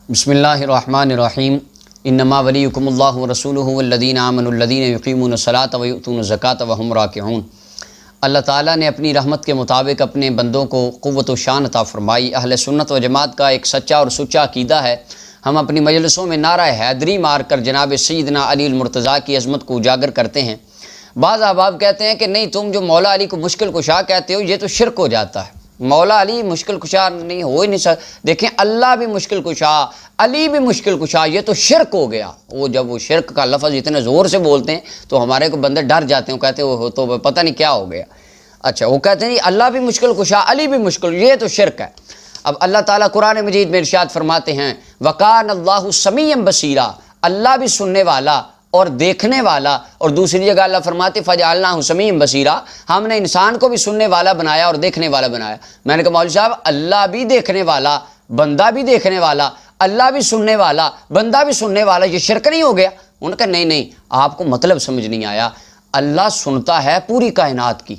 بسم اللہ الرحمن الرحیم انما ولیکم اللہ ورسولہ والذین آمنوا الذین یقیمون الصلاۃ ویؤتون الزکاۃ وہم راکعون۔ اللہ تعالیٰ نے اپنی رحمت کے مطابق اپنے بندوں کو قوت و شان عطا فرمائی۔ اہل سنت و جماعت کا ایک سچا اور سچا عقیدہ ہے۔ ہم اپنی مجلسوں میں نعرہ حیدری مار کر جناب سیدنا علی المرتضیٰ کی عظمت کو اجاگر کرتے ہیں۔ بعض احباب کہتے ہیں کہ نہیں، تم جو مولا علی کو مشکل کشا کہتے ہو یہ تو شرک ہو جاتا ہے، مولا علی مشکل کشا نہیں ہو ہی نہیں سکتا۔ دیکھیں، اللہ بھی مشکل کشا، علی بھی مشکل کشا، یہ تو شرک ہو گیا۔ وہ جب وہ شرک کا لفظ اتنے زور سے بولتے ہیں تو ہمارے کو بندے ڈر جاتے ہیں، وہ کہتے ہیں وہ تو پتہ نہیں کیا ہو گیا۔ اچھا، وہ کہتے ہیں اللہ بھی مشکل کشا، علی بھی مشکل، یہ تو شرک ہے۔ اب اللہ تعالیٰ قرآن مجید میں ارشاد فرماتے ہیں وَقَانَ اللَّهُ سَمِيعًا بَصِيرًا، اللہ بھی سننے والا اور دیکھنے والا۔ اور دوسری جگہ اللہ فرماتے فَجَعَلْنَاهُ سَمِيعًا بَصِيرًا، ہم نے انسان کو بھی سننے والا بنایا اور دیکھنے والا بنایا۔ میں نے کہا مولوی صاحب، اللہ بھی دیکھنے والا، بندہ بھی دیکھنے والا، اللہ بھی سننے والا، بندہ بھی سننے والا، یہ شرک نہیں ہو گیا؟ انہوں نے کہا نہیں، آپ کو مطلب سمجھ نہیں آیا۔ اللہ سنتا ہے پوری کائنات کی،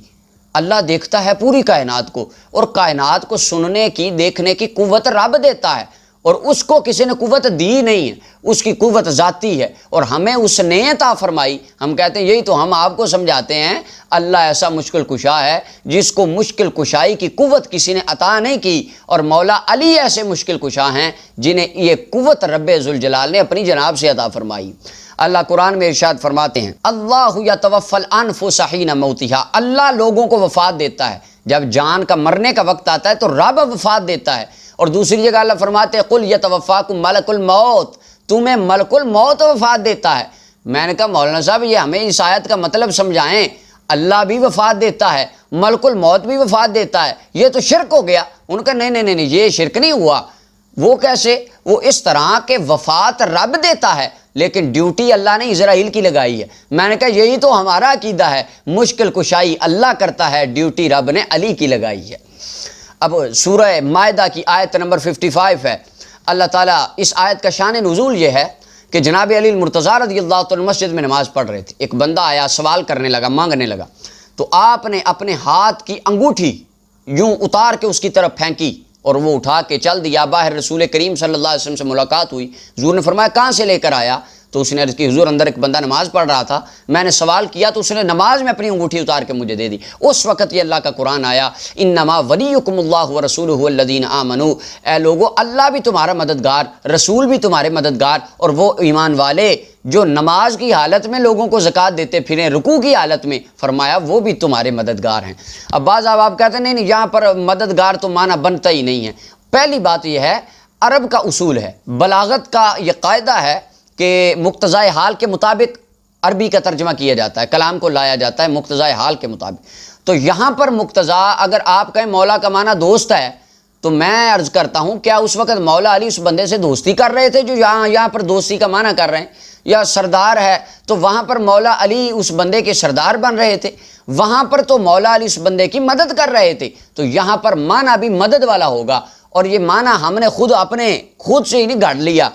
اللہ دیکھتا ہے پوری کائنات کو، اور کائنات کو سننے کی دیکھنے کی قوت رب دیتا ہے، اور اس کو کسی نے قوت دی نہیں ہے، اس کی قوت ذاتی ہے اور ہمیں اس نے عطا فرمائی۔ ہم کہتے ہیں یہی تو ہم آپ کو سمجھاتے ہیں، اللہ ایسا مشکل کشا ہے جس کو مشکل کشائی کی قوت کسی نے عطا نہیں کی، اور مولا علی ایسے مشکل کشا ہیں جنہیں یہ قوت رب ذوالجلال نے اپنی جناب سے عطا فرمائی۔ اللہ قرآن میں ارشاد فرماتے ہیں اللہ یتوفی الانفس حین موتہا، اللہ لوگوں کو وفات دیتا ہے، جب جان کا مرنے کا وقت آتا ہے تو رب وفات دیتا ہے۔ اور دوسری جگہ اللہ فرماتے ہیں قل یتوفاکم ملک الموت، تمہیں ملک الموت وفات دیتا ہے۔ میں نے کہا مولانا صاحب، یہ ہمیں اس آیت کا مطلب سمجھائیں، اللہ بھی وفات دیتا ہے، ملک الموت بھی وفات دیتا ہے، یہ تو شرک ہو گیا۔ ان کا نہیں، یہ شرک نہیں ہوا۔ وہ کیسے؟ وہ اس طرح کہ وفات رب دیتا ہے لیکن ڈیوٹی اللہ نے اسرائیل کی لگائی ہے۔ میں نے کہا یہی تو ہمارا عقیدہ ہے، مشکل کشائی اللہ کرتا ہے، ڈیوٹی رب نے علی کی لگائی ہے۔ اب سورہ مائدہ کی آیت نمبر 55 ہے۔ اللہ تعالیٰ اس آیت کا شان نزول یہ ہے کہ جناب علی المرتضیٰ رضی اللہ عنہ مسجد میں نماز پڑھ رہے تھے، ایک بندہ آیا، سوال کرنے لگا، مانگنے لگا، تو آپ نے اپنے ہاتھ کی انگوٹھی یوں اتار کے اس کی طرف پھینکی اور وہ اٹھا کے چل دیا۔ باہر رسول کریم صلی اللہ علیہ وسلم سے ملاقات ہوئی، حضور نے فرمایا کہاں سے لے کر آیا؟ تو اس نے عرض کی حضور اندر ایک بندہ نماز پڑھ رہا تھا، میں نے سوال کیا تو اس نے نماز میں اپنی انگوٹھی اتار کے مجھے دے دی۔ اس وقت یہ اللہ کا قرآن آیا انما ولیکم اللہ ورسولہ والذین آمنوا، اے لوگو اللہ بھی تمہارا مددگار، رسول بھی تمہارے مددگار، اور وہ ایمان والے جو نماز کی حالت میں لوگوں کو زکوٰۃ دیتے پھریں، رکوع کی حالت میں، فرمایا وہ بھی تمہارے مددگار ہیں۔ اب بعض آپ کہتے ہیں نہیں، یہاں پر مددگار تو معنی بنتا ہی نہیں ہے۔ پہلی بات یہ ہے، عرب کا اصول ہے، بلاغت کا یہ قاعدہ ہے کہ مقتضائے حال کے مطابق عربی کا ترجمہ کیا جاتا ہے، کلام کو لایا جاتا ہے مقتضائے حال کے مطابق۔ تو یہاں پر مقتضا، اگر آپ کہیں مولا کا معنی دوست ہے تو میں عرض کرتا ہوں کیا اس وقت مولا علی اس بندے سے دوستی کر رہے تھے جو یہاں پر دوستی کا معنی کر رہے ہیں؟ یا سردار ہے تو وہاں پر مولا علی اس بندے کے سردار بن رہے تھے، وہاں پر تو مولا علی اس بندے کی مدد کر رہے تھے، تو یہاں پر معنی بھی مدد والا ہوگا۔ اور یہ معنی ہم نے خود سے ہی نہیں گھڑ لیا،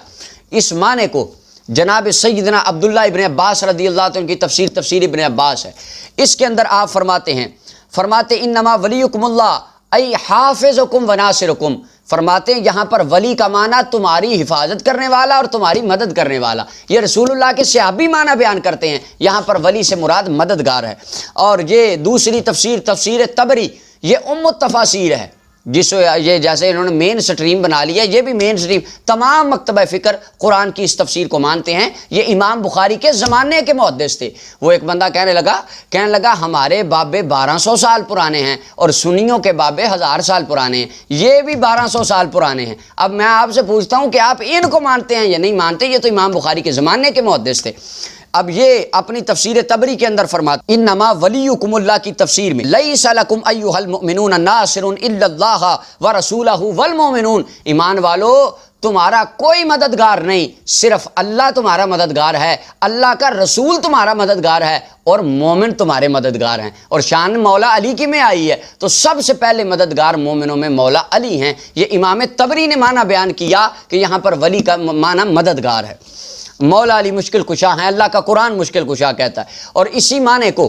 اس معنی کو جناب سیدنا عبداللہ ابن عباس رضی اللہ عنہ کی تفسیر ابن عباس ہے، اس کے اندر آپ فرماتے انما ولیکم اللہ ای حافظکم وناصرکم، فرماتے ہیں یہاں پر ولی کا معنی تمہاری حفاظت کرنے والا اور تمہاری مدد کرنے والا۔ یہ رسول اللہ کے صحابی معنی بیان کرتے ہیں، یہاں پر ولی سے مراد مددگار ہے۔ اور یہ دوسری تفسیر طبری، یہ ام التفاسیر ہے، یہ جیسے انہوں نے مین سٹریم بنا لیا، یہ بھی مین سٹریم، تمام مکتبہ فکر قرآن کی اس تفسیر کو مانتے ہیں۔ یہ امام بخاری کے زمانے کے محدث تھے۔ وہ ایک بندہ کہنے لگا ہمارے بابے 1200 سال پرانے ہیں اور سنیوں کے بابے 1000 سال پرانے ہیں، یہ بھی 1200 سال پرانے ہیں۔ اب میں آپ سے پوچھتا ہوں کہ آپ ان کو مانتے ہیں یا نہیں مانتے؟ یہ تو امام بخاری کے زمانے کے محدث تھے۔ اب یہ اپنی تفسیر طبری کے اندر فرماتے انما ولیکم اللہ کی تفسیر میں لیس لکم ایھا المؤمنون ناصر الا اللہ ورسولہ والمؤمنون، ایمان والو تمہارا کوئی مددگار نہیں، صرف اللہ تمہارا مددگار ہے، اللہ کا رسول تمہارا مددگار ہے، اور مومن تمہارے مددگار ہیں۔ اور شان مولا علی کی میں آئی ہے تو سب سے پہلے مددگار مومنوں میں مولا علی ہیں۔ یہ امام طبری نے معنی بیان کیا کہ یہاں پر ولی کا معنی مددگار ہے۔ مولا علی مشکل کشا ہیں، اللہ کا قرآن مشکل کشا کہتا ہے۔ اور اسی معنی کو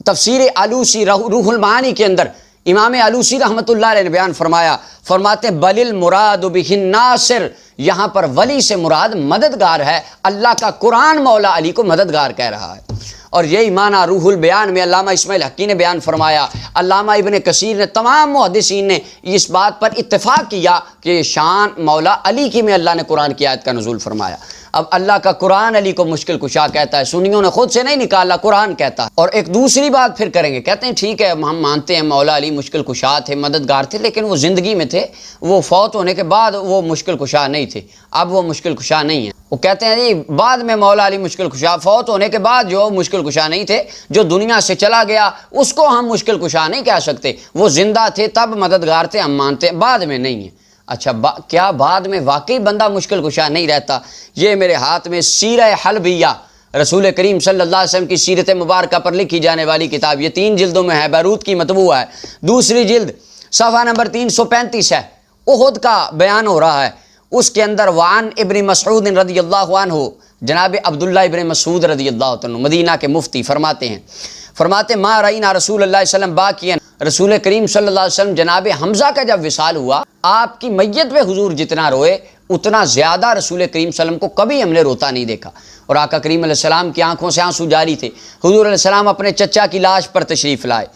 تفسیر آلوسی روح المعانی کے اندر امام علوسی رحمۃ اللہ علیہ نے بیان فرمایا، فرماتے ہیں بل المراد بہ الناصر، یہاں پر ولی سے مراد مددگار ہے، اللہ کا قرآن مولا علی کو مددگار کہہ رہا ہے۔ اور یہی معنی روح البیان میں علامہ اسماعیل حقی نے بیان فرمایا، علامہ ابن کثیر نے، تمام محدثین نے اس بات پر اتفاق کیا کہ شان مولا علی کی میں اللہ نے قرآن کی آیت کا نزول فرمایا۔ اب اللہ کا قرآن علی کو مشکل کشا کہتا ہے، سنیوں نے خود سے نہیں نکالا، قرآن کہتا ہے۔ اور ایک دوسری بات پھر کریں گے، کہتے ہیں ٹھیک ہے ہم مانتے ہیں مولا علی مشکل کشا تھے، مددگار تھے، لیکن وہ زندگی میں تھے، وہ فوت ہونے کے بعد وہ مشکل کشا نہیں تھے، اب وہ مشکل کشا نہیں ہیں۔ وہ کہتے ہیں جی بعد میں مولا علی مشکل کشا، فوت ہونے کے بعد جو مشکل کشا نہیں تھے، جو دنیا سے چلا گیا اس کو ہم مشکل کشا نہیں کہہ سکتے، وہ زندہ تھے تب مددگار تھے، ہم مانتے ہیں، بعد میں نہیں ہیں۔ اچھا کیا بعد میں واقعی بندہ مشکل کشا نہیں رہتا؟ یہ میرے ہاتھ میں سیرہ حلبیہ، رسول کریم صلی اللہ علیہ وسلم کی سیرت مبارکہ پر لکھی جانے والی کتاب، یہ 3 جلدوں میں ہے، بیروت کی مطبوع ہے، دوسری جلد صفحہ نمبر 335 ہے، احد کا بیان ہو رہا ہے، اس کے اندر وعن ابن مسعود رضی اللہ عنہ، جناب عبداللہ ابن مسعود رضی اللہ عنہ مدینہ کے مفتی فرماتے ما رأینا رسول اللہ صلی اللہ علیہ وسلم باکیا، رسول کریم صلی اللہ علیہ وسلم جناب حمزہ کا جب وصال ہوا، آپ کی میت پہ حضور جتنا روئے اتنا زیادہ رسول کریم صلی اللہ علیہ وسلم کو کبھی ہم نے روتا نہیں دیکھا۔ اور آقا کریم علیہ السلام کی آنکھوں سے آنسو جاری تھے۔ حضور علیہ السلام اپنے چچا کی لاش پر تشریف لائے،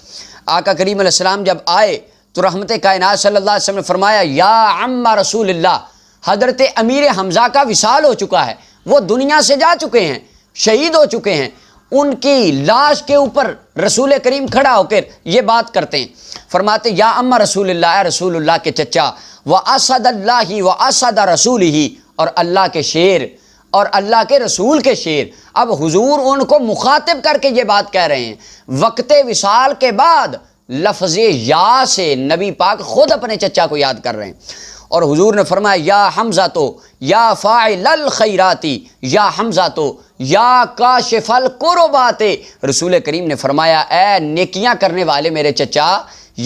آقا کریم علیہ السلام جب آئے تو رحمت کائنات صلی اللہ علیہ وسلم نے فرمایا یا عم رسول اللہ، حضرت امیر حمزہ کا وصال ہو چکا ہے، وہ دنیا سے جا چکے ہیں، شہید ہو چکے ہیں۔ ان کی لاش کے اوپر رسول کریم کھڑا ہو کر یہ بات کرتے ہیں، فرماتے یا عم رسول اللہ، اے رسول اللہ کے چچا، وَأَسَدَ اللَّهِ وَأَسَدَ رَسُولِهِ، اور اللہ کے شیر اور اللہ کے رسول کے شیر۔ اب حضور ان کو مخاطب کر کے یہ بات کہہ رہے ہیں، وقت وصال کے بعد لفظ یا سے نبی پاک خود اپنے چچا کو یاد کر رہے ہیں۔ اور حضور نے فرمایا یا حمزہ تو یا فاعل الخیراتی، یا حمزہ تو یا کاشف الکربات، رسول کریم نے فرمایا اے نیکیاں کرنے والے میرے چچا،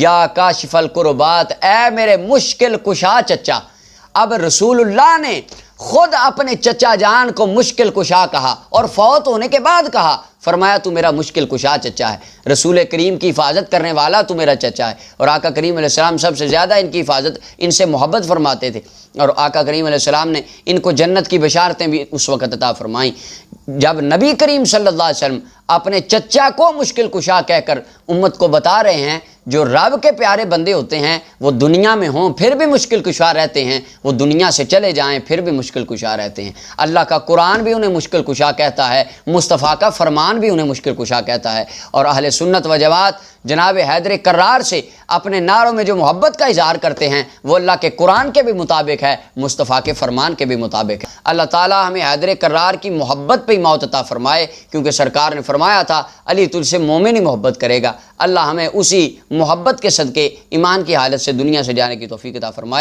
یا کاشف الکربات، اے میرے مشکل کشا چچا۔ اب رسول اللہ نے خود اپنے چچا جان کو مشکل کشا کہا اور فوت ہونے کے بعد کہا، فرمایا تو میرا مشکل کشا چچا ہے، رسول کریم کی حفاظت کرنے والا تو میرا چچا ہے۔ اور آقا کریم علیہ السلام سب سے زیادہ ان کی حفاظت، ان سے محبت فرماتے تھے، اور آقا کریم علیہ السلام نے ان کو جنت کی بشارتیں بھی اس وقت عطا فرمائیں جب نبی کریم صلی اللہ علیہ وسلم اپنے چچا کو مشکل کشا کہہ کر امت کو بتا رہے ہیں جو رب کے پیارے بندے ہوتے ہیں وہ دنیا میں ہوں پھر بھی مشکل کشا رہتے ہیں، وہ دنیا سے چلے جائیں پھر بھی مشکل کشا رہتے ہیں۔ اللہ کا قرآن بھی انہیں مشکل کشا کہتا ہے، مصطفیٰ کا فرمان بھی انہیں مشکل کشا کہتا ہے۔ اور اہل سنت و جماعت جناب حیدر کرار سے اپنے نعروں میں جو محبت کا اظہار کرتے ہیں وہ اللہ کے قرآن کے بھی مطابق ہے، مصطفیٰ کے فرمان کے بھی مطابق ہے۔ اللہ تعالیٰ ہمیں حیدر کرار کی محبت پہ موت عطا فرمائے، کیونکہ سرکار نے فرمایا تھا علی تجھ سے مومن ہی محبت کرے گا۔ اللہ ہمیں اسی محبت کے صدقے ایمان کی حالت سے دنیا سے جانے کی توفیق عطا فرمائے۔